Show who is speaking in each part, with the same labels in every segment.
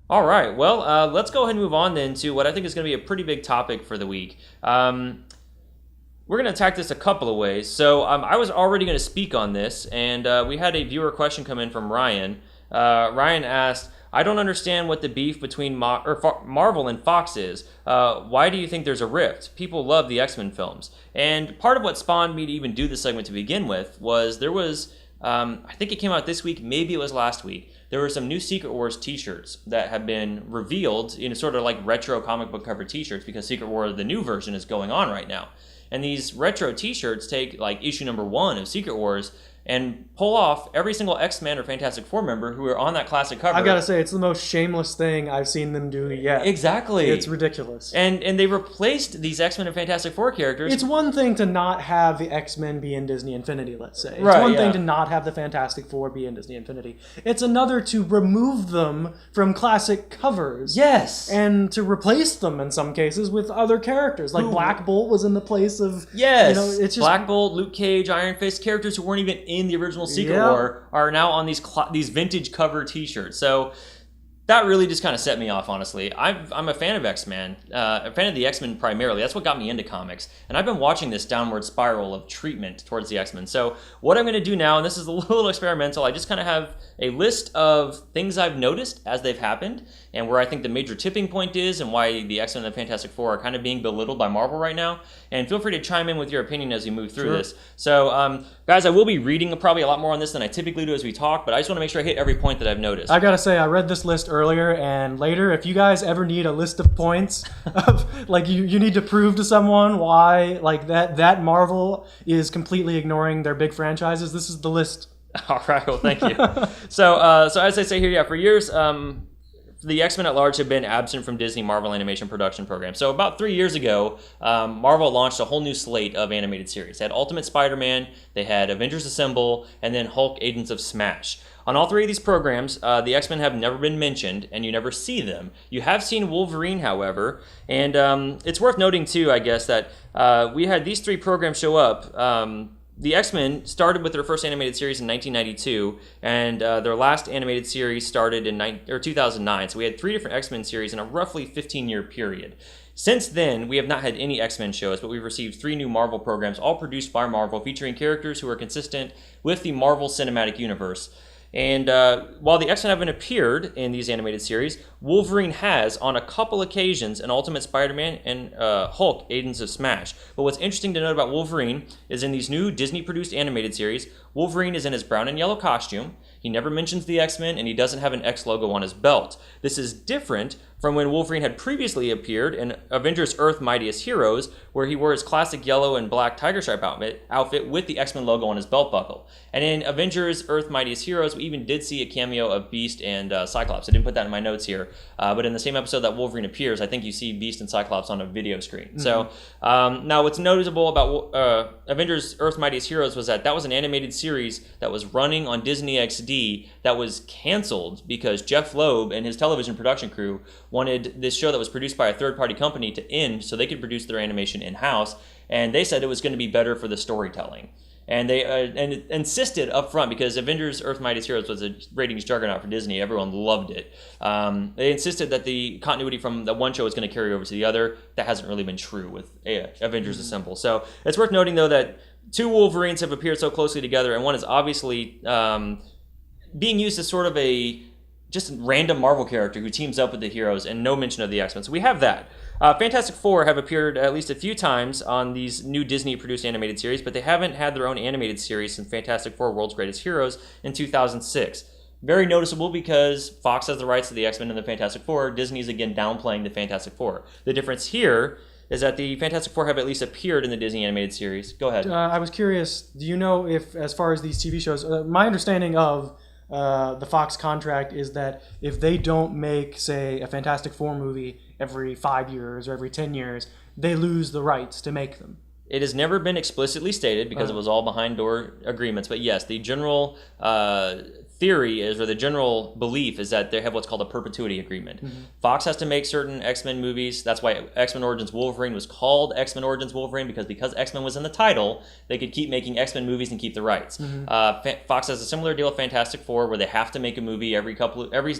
Speaker 1: All right. Well, let's go ahead and move on then to what I think is going to be a pretty big topic for the week. We're going to attack this a couple of ways. So I was already going to speak on this, and we had a viewer question come in from Ryan. Ryan asked, I don't understand what the beef between Marvel and Fox is. Why do you think there's a rift? People love the X-Men films. And part of what spawned me to even do this segment to begin with was there was, I think it came out this week, maybe it was last week, there were some new Secret Wars t-shirts that have been revealed in sort of like retro comic book cover t-shirts because Secret War, the new version, is going on right now. And these retro t-shirts take like issue number 1 of Secret Wars and pull off every single X-Men or Fantastic Four member who are on that classic cover.
Speaker 2: I gotta say, it's the most shameless thing I've seen them do yet.
Speaker 1: Exactly.
Speaker 2: It's ridiculous.
Speaker 1: And they replaced these X-Men and Fantastic Four characters.
Speaker 2: It's one thing to not have the X-Men be in Disney Infinity, let's say. It's
Speaker 1: right,
Speaker 2: one thing to not have the Fantastic Four be in Disney Infinity. It's another to remove them from classic covers.
Speaker 1: Yes.
Speaker 2: And to replace them, in some cases, with other characters. Like Black Bolt was in the place of...
Speaker 1: Yes.
Speaker 2: It's just...
Speaker 1: Black Bolt, Luke Cage, Iron Fist, characters who weren't even in the original Secret War are now on these vintage cover t-shirts. So that really just kind of set me off, honestly. I'm a fan of X-Men, a fan of the X-Men primarily. That's what got me into comics. And I've been watching this downward spiral of treatment towards the X-Men. So what I'm going to do now, and this is a little experimental, I just kind of have a list of things I've noticed as they've happened and where I think the major tipping point is and why the X-Men and the Fantastic Four are kind of being belittled by Marvel right now. And feel free to chime in with your opinion as we move through this. So, guys, I will be reading probably a lot more on this than I typically do as we talk, but I just want to make sure I hit every point that I've noticed.
Speaker 2: I gotta say, I read this list earlier and later. If you guys ever need a list of points of like you need to prove to someone why like that Marvel is completely ignoring their big franchises, this is the list.
Speaker 1: All right, well, thank you. So as I say here, for years, the X-Men at large have been absent from Disney Marvel animation production programs. So about 3 years ago, Marvel launched a whole new slate of animated series. They had Ultimate Spider-Man, they had Avengers Assemble, and then Hulk Agents of Smash. On all 3 of these programs, the X-Men have never been mentioned, and you never see them. You have seen Wolverine, however, and it's worth noting, too, I guess, that we had these 3 programs show up. The X-Men started with their first animated series in 1992, and their last animated series started in 2009. So we had 3 different X-Men series in a roughly 15-year period. Since then, we have not had any X-Men shows, but we've received 3 new Marvel programs, all produced by Marvel, featuring characters who are consistent with the Marvel Cinematic Universe. And while the X-Men haven't appeared in these animated series, Wolverine has, on a couple occasions, in Ultimate Spider-Man and Hulk, Agents of Smash. But what's interesting to note about Wolverine is in these new Disney-produced animated series, Wolverine is in his brown and yellow costume, he never mentions the X-Men, and he doesn't have an X logo on his belt. This is different from when Wolverine had previously appeared in Avengers Earth Mightiest Heroes, where he wore his classic yellow and black tiger stripe outfit with the X-Men logo on his belt buckle. And in Avengers Earth Mightiest Heroes, we even did see a cameo of Beast and Cyclops. I didn't put that in my notes here, but in the same episode that Wolverine appears, I think you see Beast and Cyclops on a video screen. Mm-hmm. So now what's noticeable about Avengers Earth Mightiest Heroes was that was an animated series that was running on Disney XD that was canceled because Jeff Loeb and his television production crew wanted this show that was produced by a third-party company to end so they could produce their animation in-house, and they said it was going to be better for the storytelling. And they insisted up front, because Avengers Earth Mightiest Heroes was a ratings juggernaut for Disney. Everyone loved it. They insisted that the continuity from the one show was going to carry over to the other. That hasn't really been true with Avengers Assemble. So it's worth noting, though, that 2 Wolverines have appeared so closely together, and one is obviously being used as sort of a just random Marvel character who teams up with the heroes, and no mention of the X-Men. So we have that. Fantastic Four have appeared at least a few times on these new Disney-produced animated series, but they haven't had their own animated series since Fantastic Four: World's Greatest Heroes in 2006. Very noticeable because Fox has the rights to the X-Men and the Fantastic Four. Disney's again downplaying the Fantastic Four. The difference here is that the Fantastic Four have at least appeared in the Disney animated series. Go ahead.
Speaker 2: I was curious, do you know if, as far as these TV shows, my understanding of the Fox contract is that if they don't make, say, a Fantastic Four movie every 5 years or every 10 years, they lose the rights to make them.
Speaker 1: It has never been explicitly stated because it was all behind door agreements. But yes, the general theory is, or the general belief is that they have what's called a perpetuity agreement. Fox has to make certain X-Men movies. That's why X-Men Origins Wolverine was called X-Men Origins Wolverine, because X-Men was in the title, they could keep making X-Men movies and keep the rights. Fox has a similar deal with Fantastic Four, where they have to make a movie every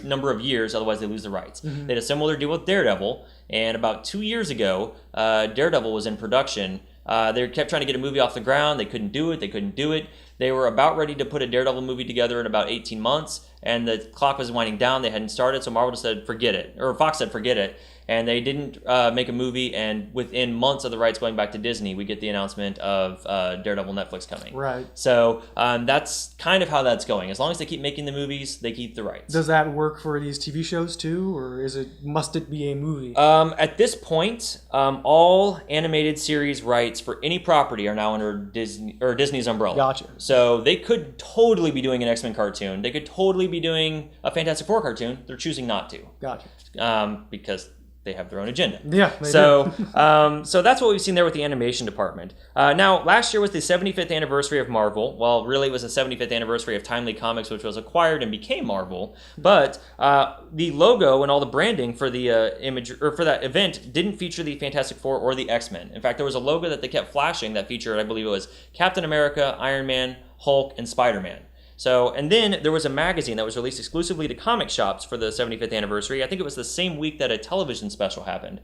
Speaker 1: number of years, otherwise they lose the rights. They had a similar deal with Daredevil, and about 2 years ago, Daredevil was in production. They kept trying to get a movie off the ground. They couldn't do it. They were about ready to put a Daredevil movie together in about 18 months, and the clock was winding down. They hadn't started, so Marvel just said, forget it. Or Fox said, forget it. And they didn't make a movie, and within months of the rights going back to Disney, we get the announcement of Daredevil Netflix coming.
Speaker 2: Right.
Speaker 1: So that's kind of how that's going. As long as they keep making the movies, they keep the rights.
Speaker 2: Does that work for these TV shows too, or must it be a movie?
Speaker 1: At this point, all animated series rights for any property are now under Disney's umbrella.
Speaker 2: Gotcha.
Speaker 1: So they could totally be doing an X-Men cartoon. They could totally be doing a Fantastic Four cartoon. They're choosing not to.
Speaker 2: Gotcha.
Speaker 1: Because they have their own agenda.
Speaker 2: Yeah, they
Speaker 1: do. So that's what we've seen there with the animation department. Now, last year was the 75th anniversary of Marvel. Well, really, it was the 75th anniversary of Timely Comics, which was acquired and became Marvel. But the logo and all the branding for the for that event didn't feature the Fantastic Four or the X-Men. In fact, there was a logo that they kept flashing that featured, I believe it was Captain America, Iron Man, Hulk, and Spider-Man. So, and then there was a magazine that was released exclusively to comic shops for the 75th anniversary. I think it was the same week that a television special happened.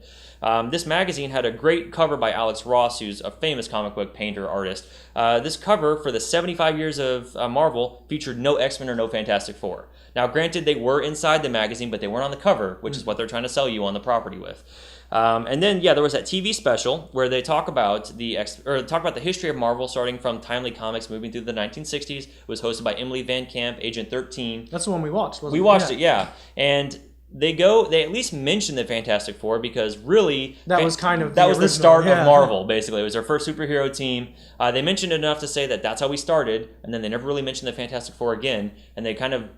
Speaker 1: This magazine had a great cover by Alex Ross, who's a famous comic book painter artist. This cover for the 75 years of Marvel featured no X-Men or no Fantastic Four. Now, granted, they were inside the magazine, but they weren't on the cover, which is what they're trying to sell you on the property with. And then, there was that TV special where they talk about the history of Marvel, starting from Timely Comics, moving through the 1960s. It was hosted by Emily Van Camp, Agent 13.
Speaker 2: That's the one we watched, wasn't it?
Speaker 1: We watched it, yeah. And they at least mention the Fantastic Four, because really
Speaker 2: that was
Speaker 1: the start of Marvel, basically. It was their first superhero team. They mentioned it enough to say that that's how we started, and then they never really mentioned the Fantastic Four again, and they kind of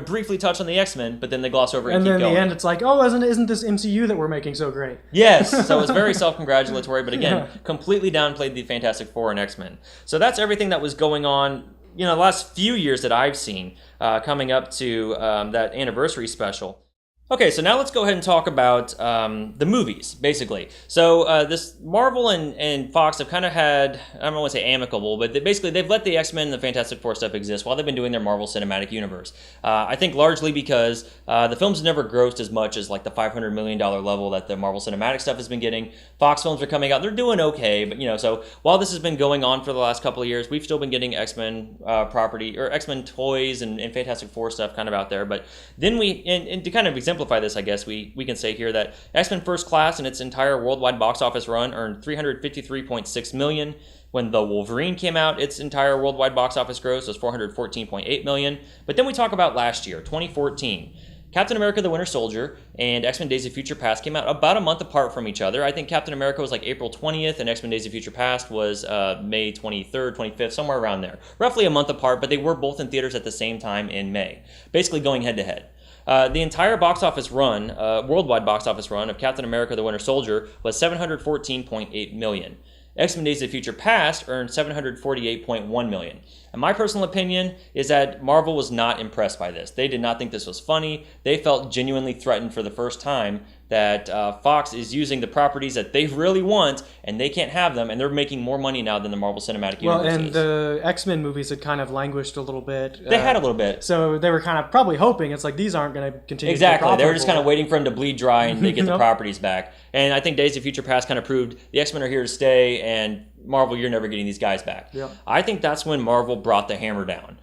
Speaker 1: briefly touch on the X-Men, but then they gloss over it and keep going. And then
Speaker 2: in the end, it's like, oh, isn't this MCU that we're making so great?
Speaker 1: Yes, so it was very self-congratulatory, but again, completely downplayed the Fantastic Four and X-Men. So that's everything that was going on, the last few years that I've seen coming up to that anniversary special. Okay, so now let's go ahead and talk about the movies, basically. So this Marvel and Fox have kind of had, I don't want to say amicable, but they've let the X-Men and the Fantastic Four stuff exist while they've been doing their Marvel Cinematic Universe. I think largely because the films never grossed as much as like the $500 million level that the Marvel Cinematic stuff has been getting. Fox films are coming out, they're doing okay, but so while this has been going on for the last couple of years, we've still been getting X-Men property, or X-Men toys and Fantastic Four stuff kind of out there. But then and to kind of exemplify this, I guess we can say here that X-Men First Class in its entire worldwide box office run earned $353.6 million. When The Wolverine came out, its entire worldwide box office gross was $414.8 million. But then we talk about last year, 2014. Captain America the Winter Soldier and X-Men Days of Future Past came out about a month apart from each other. I think Captain America was like April 20th and X-Men Days of Future Past was May 23rd, 25th, somewhere around there. Roughly a month apart, but they were both in theaters at the same time in May, basically going head to head. The entire box office run, worldwide box office run of Captain America the Winter Soldier was $714.8 million. X-Men Days of Future Past earned $748.1 million. And my personal opinion is that Marvel was not impressed by this. They did not think this was funny. They felt genuinely threatened for the first time that Fox is using the properties that they really want, and they can't have them, and they're making more money now than the Marvel Cinematic Universe
Speaker 2: Well, and
Speaker 1: is.
Speaker 2: the X-Men movies had kind of languished a little bit.
Speaker 1: They had a little bit.
Speaker 2: So they were kind of probably hoping, it's like, these aren't going to continue
Speaker 1: Exactly.
Speaker 2: to be
Speaker 1: They were just kind of waiting for them to bleed dry and they get the
Speaker 2: Yep.
Speaker 1: properties back. And I think Days of Future Past kind of proved the X-Men are here to stay, and Marvel, you're never getting these guys back.
Speaker 2: Yep.
Speaker 1: I think that's when Marvel brought the hammer down.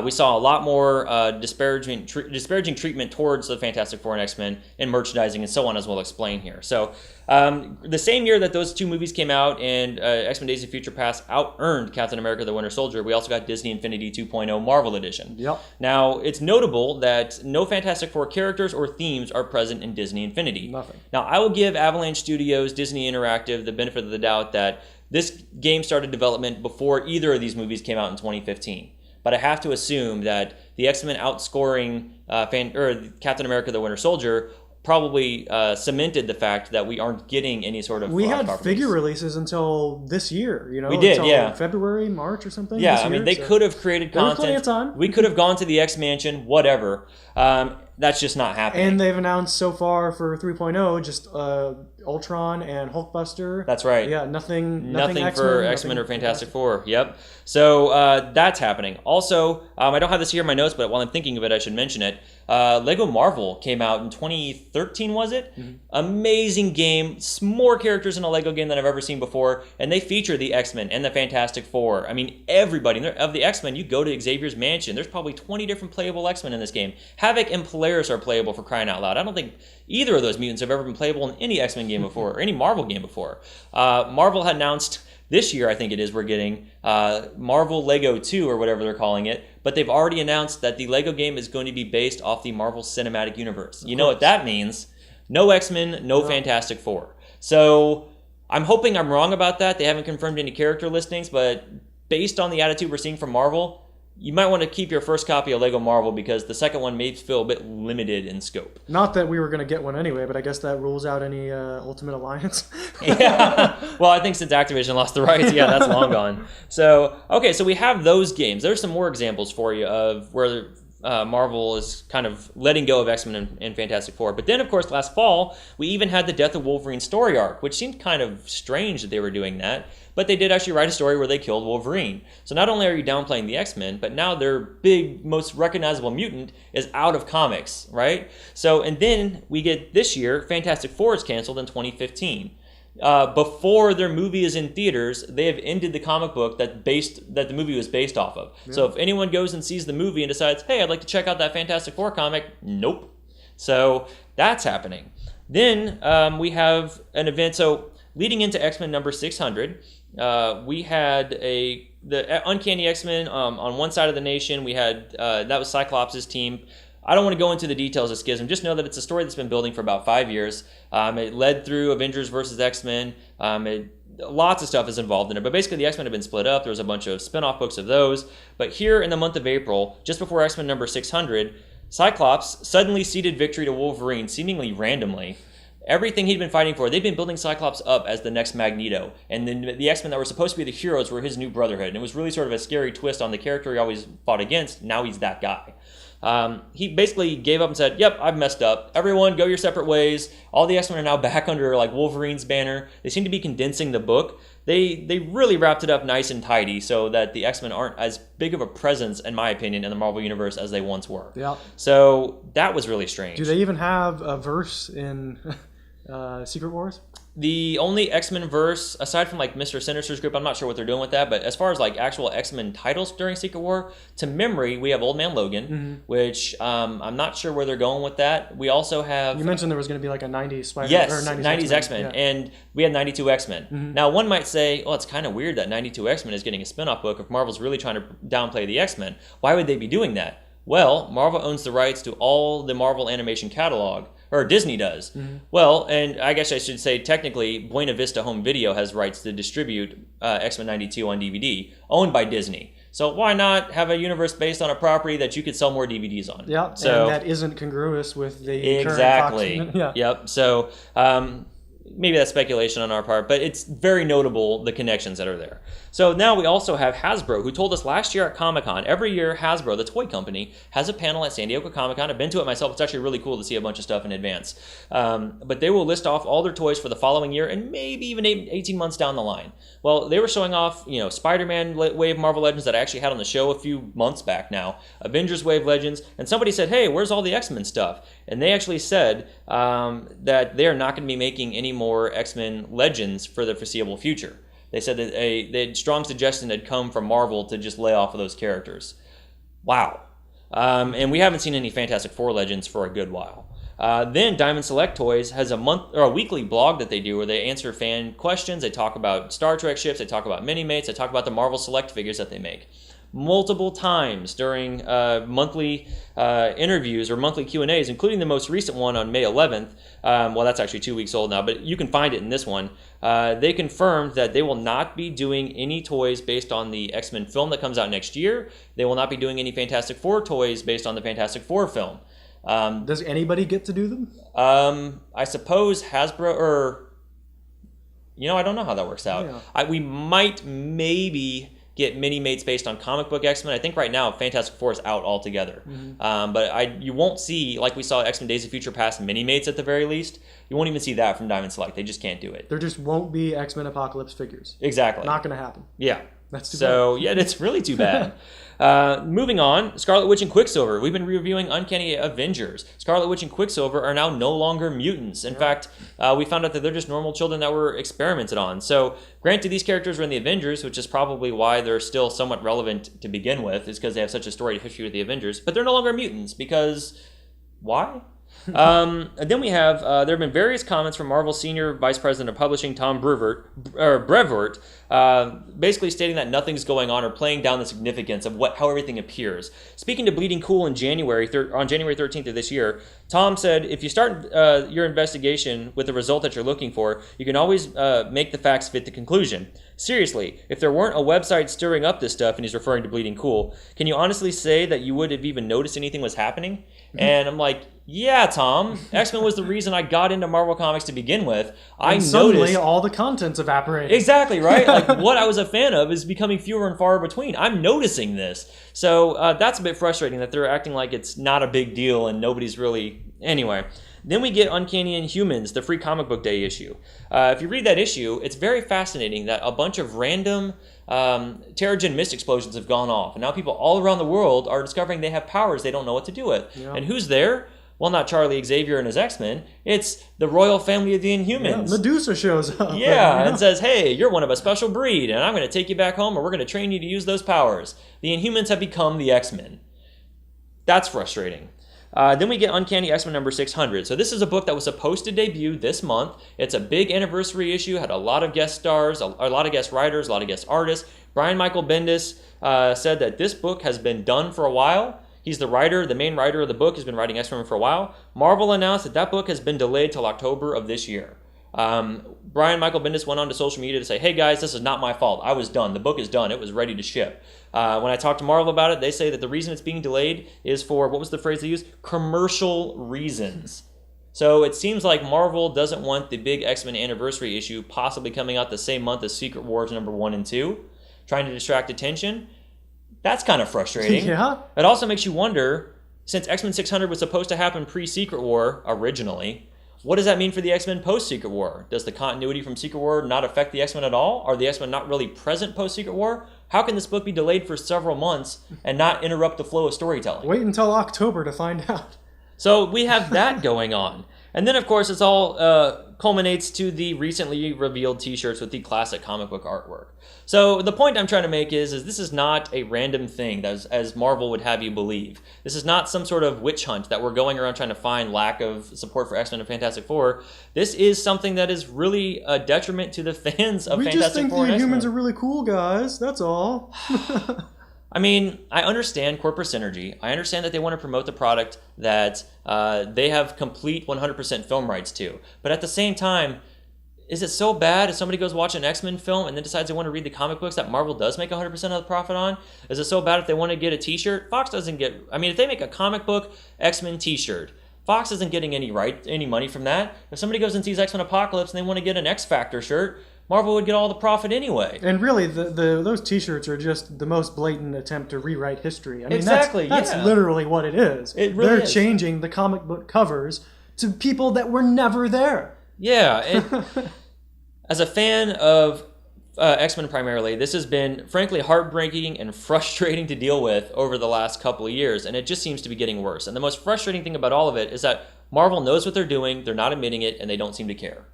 Speaker 1: We saw a lot more disparaging treatment towards the Fantastic Four and X-Men in merchandising and so on, as we'll explain here. So the same year that those two movies came out and X-Men Days of Future Past out-earned Captain America the Winter Soldier, we also got Disney Infinity 2.0 Marvel Edition.
Speaker 2: Yep.
Speaker 1: Now, it's notable that no Fantastic Four characters or themes are present in Disney Infinity.
Speaker 2: Nothing.
Speaker 1: Now, I will give Avalanche Studios, Disney Interactive, the benefit of the doubt that this game started development before either of these movies came out in 2015. But I have to assume that the X-Men outscoring Captain America the Winter Soldier probably cemented the fact that we aren't getting any sort of
Speaker 2: we had
Speaker 1: properties.
Speaker 2: figure releases until this year,
Speaker 1: we did,
Speaker 2: until February, March or something.
Speaker 1: Yeah, I mean, they could have created content.
Speaker 2: There was plenty of time.
Speaker 1: We could have gone to the X Mansion, whatever. That's just not happening.
Speaker 2: And they've announced so far for 3.0 just Ultron and Hulkbuster.
Speaker 1: That's right.
Speaker 2: Yeah, nothing
Speaker 1: for X-Men or Fantastic Four. Yep. So that's happening. Also, I don't have this here in my notes, but while I'm thinking of it, I should mention it. Lego Marvel came out in 2013, was it? Mm-hmm. Amazing game. More characters in a Lego game than I've ever seen before. And they feature the X-Men and the Fantastic Four. I mean, everybody. Of the X-Men, you go to Xavier's mansion. There's probably 20 different playable X-Men in this game. Havoc and Polaris are playable, for crying out loud. I don't think either of those mutants have ever been playable in any X-Men game before, or any Marvel game before. Marvel had announced this year, I think it is, we're getting Marvel Lego 2, or whatever they're calling it, but they've already announced that the Lego game is going to be based off the Marvel Cinematic Universe. You know what that means? No X-Men, no Fantastic Four. So I'm hoping I'm wrong about that. They haven't confirmed any character listings, but based on the attitude we're seeing from Marvel, you might want to keep your first copy of Lego Marvel, because the second one may feel a bit limited in scope.
Speaker 2: Not that we were going to get one anyway, but I guess that rules out any Ultimate Alliance.
Speaker 1: Yeah. Well, I think since Activision lost the rights, that's long gone. So, okay, so we have those games. There's some more examples for you of where Marvel is kind of letting go of X-Men and Fantastic Four. But then, of course, last fall, we even had the Death of Wolverine story arc, which seemed kind of strange that they were doing that. But they did actually write a story where they killed Wolverine. So not only are you downplaying the X-Men, but now their big, most recognizable mutant is out of comics, right? So, and then we get this year, Fantastic Four is canceled in 2015. Before their movie is in theaters, they have ended the comic book that the movie was based off of. Yeah. So if anyone goes and sees the movie and decides, hey, I'd like to check out that Fantastic Four comic, nope. So that's happening. Then we have an event. So leading into X-Men number 600, we had the Uncanny X-Men on one side of the nation. We had that was Cyclops' team. I don't want to go into the details of Schism. Just know that it's a story that's been building for about 5 years. It led through Avengers versus X-Men. Lots of stuff is involved in it. But basically, the X-Men have been split up. There was a bunch of spin-off books of those. But here in the month of April, just before X-Men number 600, Cyclops suddenly ceded victory to Wolverine, seemingly randomly. Everything he'd been fighting for, they've been building Cyclops up as the next Magneto. And then the X-Men that were supposed to be the heroes were his new brotherhood. And it was really sort of a scary twist on the character he always fought against. Now he's that guy. He basically gave up and said, yep, I've messed up. Everyone, go your separate ways. All the X-Men are now back under like Wolverine's banner. They seem to be condensing the book. They really wrapped it up nice and tidy so that the X-Men aren't as big of a presence, in my opinion, in the Marvel Universe as they once were.
Speaker 2: Yeah.
Speaker 1: So that was really strange.
Speaker 2: Do they even have a verse in Secret Wars?
Speaker 1: The only X-Men verse, aside from like Mr. Sinister's group, I'm not sure what they're doing with that, but as far as like actual X-Men titles during Secret War, to memory, we have Old Man Logan, which I'm not sure where they're going with that. We also have...
Speaker 2: You mentioned there was going to be like a 90s Spider-Man.
Speaker 1: Yes,
Speaker 2: or
Speaker 1: 90s X-Men, and we had 92 X-Men. Now, one might say, oh, it's kind of weird that 92 X-Men is getting a spin-off book if Marvel's really trying to downplay the X-Men. Why would they be doing that? Well, Marvel owns the rights to all the Marvel animation catalog, or Disney does. Well, and I guess I should say technically Buena Vista Home Video has rights to distribute X-Men 92 on DVD, owned by Disney. So why not have a universe based on a property that you could sell more DVDs on?
Speaker 2: Yeah, so, and that isn't congruous with the
Speaker 1: exactly.
Speaker 2: current Fox. Yeah.
Speaker 1: Yep. So maybe that's speculation on our part, but it's very notable, the connections that are there. So now we also have Hasbro, who told us last year at Comic-Con, every year Hasbro, the toy company, has a panel at San Diego Comic-Con. I've been to it myself. It's actually really cool to see a bunch of stuff in advance. But they will list off all their toys for the following year and maybe even 18 months down the line. Well, they were showing off, Spider-Man Wave Marvel Legends that I actually had on the show a few months back now, Avengers Wave Legends, and somebody said, hey, where's all the X-Men stuff? And they actually said that they are not going to be making any more X-Men Legends for the foreseeable future. They said that a strong suggestion had come from Marvel to just lay off of those characters. Wow. And we haven't seen any Fantastic Four Legends for a good while. Then Diamond Select Toys has a weekly blog that they do where they answer fan questions. They talk about Star Trek ships. They talk about Mini-Mates. They talk about the Marvel Select figures that they make. Multiple times during monthly interviews or monthly Q&As, including the most recent one on May 11th. Well, that's actually 2 weeks old now, but you can find it in this one. They confirmed that they will not be doing any toys based on the X-Men film that comes out next year. They will not be doing any Fantastic Four toys based on the Fantastic Four film.
Speaker 2: Does anybody get to do them?
Speaker 1: I suppose Hasbro or, I don't know how that works out.
Speaker 2: Yeah.
Speaker 1: We might maybe get mini-mates based on comic book X-Men. I think right now Fantastic Four is out altogether. But you won't see, like we saw X-Men Days of Future Past, mini-mates at the very least. You won't even see that from Diamond Select. They just can't do it.
Speaker 2: There just won't be X-Men Apocalypse figures.
Speaker 1: Exactly.
Speaker 2: Not going to happen.
Speaker 1: Yeah.
Speaker 2: That's too
Speaker 1: bad. Yeah, it's really too bad. Moving on, Scarlet Witch and Quicksilver. We've been reviewing Uncanny Avengers. Scarlet Witch and Quicksilver are now no longer mutants. In fact, we found out that they're just normal children that were experimented on. So, granted, these characters were in the Avengers, which is probably why they're still somewhat relevant to begin with, is because they have such a storied history with the Avengers. But they're no longer mutants because why? And then we have there have been various comments from Marvel Senior Vice President of Publishing Tom Brevoort, basically stating that nothing's going on or playing down the significance of how everything appears. Speaking to Bleeding Cool in on January 13th of this year, Tom said, "If you start your investigation with the result that you're looking for, you can always make the facts fit the conclusion. Seriously, if there weren't a website stirring up this stuff," and he's referring to Bleeding Cool, "can you honestly say that you would have even noticed anything was happening?" And I'm like, yeah, Tom. X-Men was the reason I got into Marvel Comics to begin with.
Speaker 2: And suddenly all the content's evaporating.
Speaker 1: Exactly, right? Like, what I was a fan of is becoming fewer and far between. I'm noticing this. So that's a bit frustrating that they're acting like it's not a big deal and nobody's really... Anyway. Then we get Uncanny Inhumans, the free comic book day issue. If you read that issue, it's very fascinating that a bunch of random Terrigen mist explosions have gone off. And now people all around the world are discovering they have powers they don't know what to do with. Yeah. And who's there? Well, not Charlie Xavier and his X-Men. It's the royal family of the Inhumans.
Speaker 2: Yeah, Medusa shows up.
Speaker 1: Yeah, and says, hey, you're one of a special breed, and I'm going to take you back home, and we're going to train you to use those powers. The Inhumans have become the X-Men. That's frustrating. Then we get Uncanny X-Men number 600. So this is a book that was supposed to debut this month. It's a big anniversary issue, had a lot of guest stars, a lot of guest writers, a lot of guest artists. Brian Michael Bendis said that this book has been done for a while. He's the main writer of the book, has been writing X-Men for a while. Marvel announced that book has been delayed till October of this year. Brian Michael Bendis went on to social media to say, hey guys, this is not my fault. I was done. The book is done. It was ready to ship. When I talked to Marvel about it, they say that the reason it's being delayed is for, what was the phrase they used? Commercial reasons. So it seems like Marvel doesn't want the big X-Men anniversary issue possibly coming out the same month as Secret Wars number 1 and 2, trying to distract attention. That's kind of frustrating.
Speaker 2: Yeah.
Speaker 1: It also makes you wonder, since X-Men 600 was supposed to happen pre-Secret War originally, what does that mean for the X-Men post-Secret War? Does the continuity from Secret War not affect the X-Men at all? Are the X-Men not really present post-Secret War? How can this book be delayed for several months and not interrupt the flow of storytelling?
Speaker 2: Wait until October to find out.
Speaker 1: So we have that going on. And then, of course, it's all culminates to the recently revealed T-shirts with the classic comic book artwork. So the point I'm trying to make is this is not a random thing, as Marvel would have you believe. This is not some sort of witch hunt that we're going around trying to find lack of support for X-Men and Fantastic Four. This is something that is really a detriment to the fans of Fantastic Four and X-Men.
Speaker 2: We just think the Inhumans are really cool, guys. That's all.
Speaker 1: I mean, I understand corporate synergy. I understand that they want to promote the product that they have complete 100% film rights to. But at the same time, is it so bad if somebody goes watch an X-Men film and then decides they want to read the comic books that Marvel does make 100% of the profit on? Is it so bad if they want to get a T-shirt? Fox doesn't get... I mean, if they make a comic book X-Men T-shirt, Fox isn't getting any money from that. If somebody goes and sees X-Men Apocalypse and they want to get an X-Factor shirt, Marvel would get all the profit anyway. And
Speaker 2: really, those T-shirts are just the most blatant attempt to rewrite history. I mean,
Speaker 1: exactly,
Speaker 2: that's literally what it is.
Speaker 1: It really
Speaker 2: They're changing the comic book covers to people that were never there.
Speaker 1: Yeah. As a fan of X-Men primarily, this has been, frankly, heartbreaking and frustrating to deal with over the last couple of years, and it just seems to be getting worse. And the most frustrating thing about all of it is that Marvel knows what they're doing, they're not admitting it, and they don't seem to care.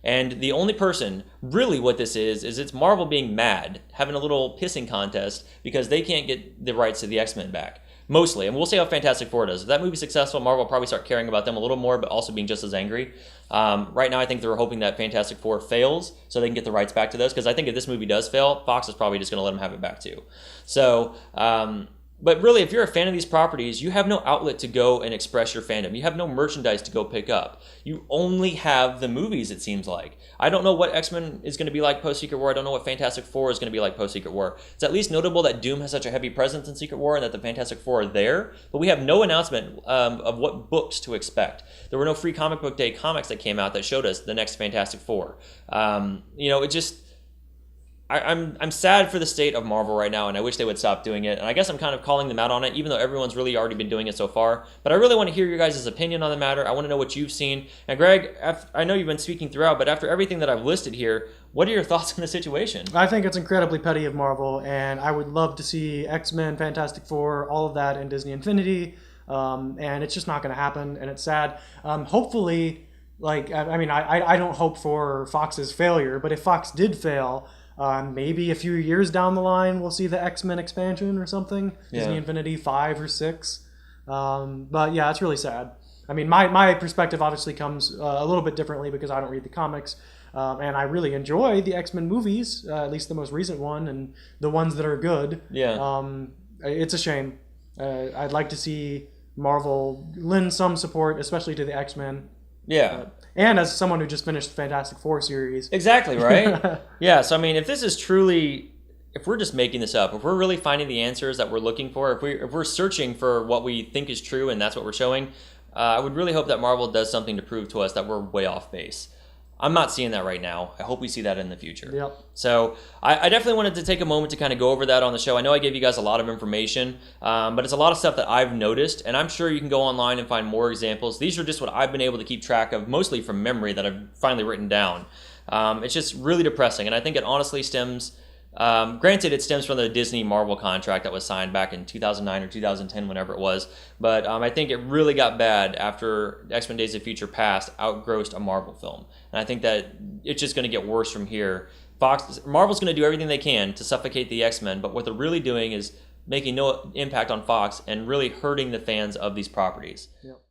Speaker 1: And the only person, really what this is it's Marvel being mad, having a little pissing contest because they can't get the rights to the X-Men back. Mostly. And we'll see how Fantastic Four does. If that movie's successful, Marvel will probably start caring about them a little more, but also being just as angry. Right now, I think they're hoping that Fantastic Four fails so they can get the rights back to those, because I think if this movie does fail, Fox is probably just going to let them have it back too. So, But really, if you're a fan of these properties, you have no outlet to go and express your fandom. You have no merchandise to go pick up. You only have the movies, it seems like. I don't know what X-Men is going to be like post-Secret War. I don't know what Fantastic Four is going to be like post-Secret War. It's at least notable that Doom has such a heavy presence in Secret War and that the Fantastic Four are there. But we have no announcement of what books to expect. There were no free comic book day comics that came out that showed us the next Fantastic Four. It just... I'm sad for the state of Marvel right now, and I wish they would stop doing it. And I guess I'm kind of calling them out on it, even though everyone's really already been doing it so far. But I really want to hear your guys' opinion on the matter. I want to know what you've seen. And Greg, I know you've been speaking throughout, but after everything that I've listed here, what are your thoughts on the situation?
Speaker 2: I think it's incredibly petty of Marvel, and I would love to see X-Men, Fantastic Four, all of that in Disney Infinity. And it's just not going to happen, and it's sad. Hopefully, I don't hope for Fox's failure, but if Fox did fail... maybe a few years down the line, we'll see the X-Men expansion or something. Yeah. Disney Infinity 5 or 6. But yeah, it's really sad. I mean, my perspective obviously comes a little bit differently because I don't read the comics. And I really enjoy the X-Men movies, at least the most recent one, and the ones that are good.
Speaker 1: Yeah.
Speaker 2: It's a shame. I'd like to see Marvel lend some support, especially to the X-Men.
Speaker 1: Yeah.
Speaker 2: And as someone who just finished the Fantastic Four series.
Speaker 1: Exactly, right? Yeah, so I mean, if this is truly, if we're just making this up, if we're really finding the answers that we're looking for, if we're searching for what we think is true and that's what we're showing, I would really hope that Marvel does something to prove to us that we're way off base. I'm not seeing that right now. I hope we see that in the future.
Speaker 2: Yep.
Speaker 1: So I definitely wanted to take a moment to kind of go over that on the show. I know I gave you guys a lot of information, but it's a lot of stuff that I've noticed, and I'm sure you can go online and find more examples. These are just what I've been able to keep track of, mostly from memory that I've finally written down. It's just really depressing, and I think it honestly stems... granted, it stems from the Disney Marvel contract that was signed back in 2009 or 2010, whenever it was. But I think it really got bad after X-Men Days of Future Past outgrossed a Marvel film. And I think that it's just going to get worse from here. Marvel's going to do everything they can to suffocate the X-Men, but what they're really doing is making no impact on Fox and really hurting the fans of these properties.
Speaker 2: Yep.